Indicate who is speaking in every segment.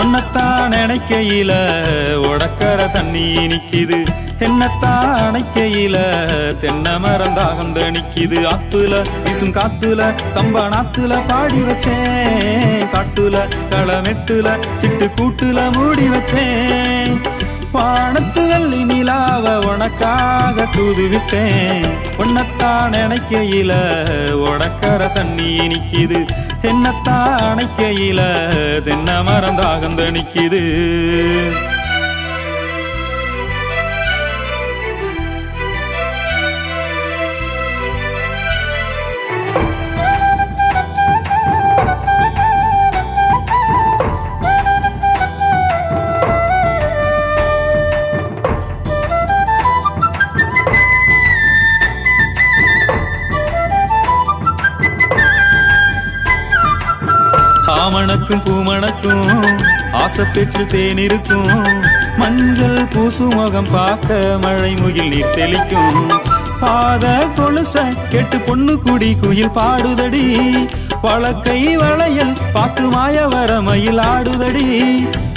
Speaker 1: உன்னத்தான் நினைக்கையில உடக்கர தண்ணி நிக்குது, என்னத்தான் அணைக்கையில தென்னை மரம் தாகம் நிக்குது. ஆத்துல வீசும் காத்துல சம்பா நாத்துல பாடி வச்சேன், காட்டுல களமெட்டுல சிட்டு கூட்டுல மூடி வச்சேன். வானத்து வெள்ளி நிலாவ உனக்காக தூது விட்டேன், உன்னத்தான் நினைக்கையில உடக்கர தண்ணி நிக்குது, என்னத்தான் அணைக்கையில தென்னை மரம் தாகம் நிக்குது. ஆமணக்கும் பூமணக்கும் ஆசை பேச்சில் தேன் இருக்கும், மஞ்சள் பூசு முகம் பார்க்க மழை முகில் நீர் தெளிக்கும். பாத கொலுச கேட்டு பொண்ணு குடி குயில் பாடுதடி, வழக்கை வளையல் பார்த்து மாய வர மயில் ஆடுதடி.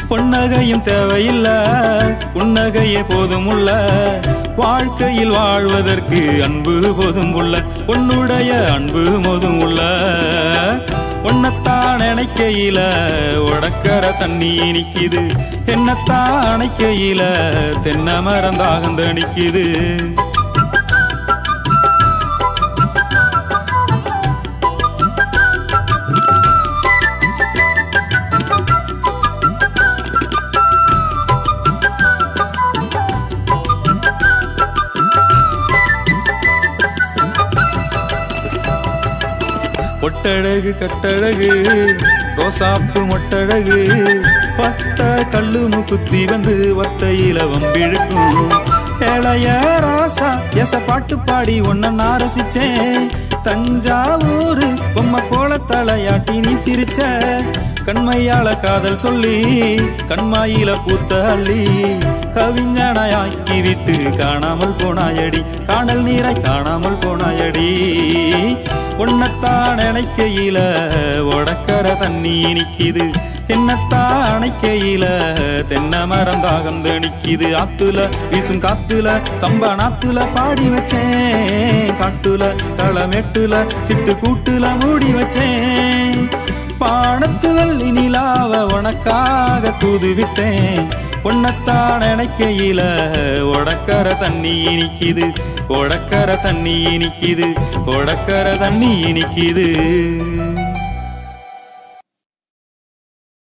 Speaker 1: பொன்னகையும் தேவையில்ல புன்னகையே போதும் உள்ள, வாழ்க்கையில் வாழ்வதற்கு அன்பு போதும் உள்ள, உன்னுடைய அன்பு போதும் உள்ள. உன்னத்தான் நினைக்கையில உடக்கர தண்ணி நிக்குது, என்னத்தான் அணைக்கையில தென்னை மரம் தாகம் நிக்குது. பொட்டழகு கட்டழகு ரோசாப்பு மொட்டழகு, பத்த கல்லு முக்குத்தி வந்து ஒத்தையில வம்பிழுக்கும். ஏழைய ராசா எச பாட்டு பாடி ஒன்ன நான் ரசிச்சேன், தஞ்சாவூரு பொம்மை போல தலையாட்டி நீ சிரிச்ச. கண்மையால காதல் சொல்லி கண்மாயில பூத்த அள்ளி, கவிஞனாயாக்கி விட்டு காணாமல் போனாயடி, காணல் நீரை காணாமல் போனாயடி. உன்னத்தான் நினைக்கையில உடக்கர தண்ணி நிக்குது, என்னத்தான் அணைக்கையில தென்னை மரம் தாகம் நிக்குது. ஆத்துல வீசும் காத்துல சம்பா நாத்துல பாடி வச்சேன், காட்டுல களமெட்டுல சிட்டு கூட்டுல மூடி வச்சேன். பானத்து வெள்ளி நிலாவ உனக்காக தூது விட்டேன், உன்னத்தான் நினைக்கையில உடக்கர தண்ணி நிக்குது, உடக்கர தண்ணி நிக்குது, உடக்கர தண்ணி நிக்குது.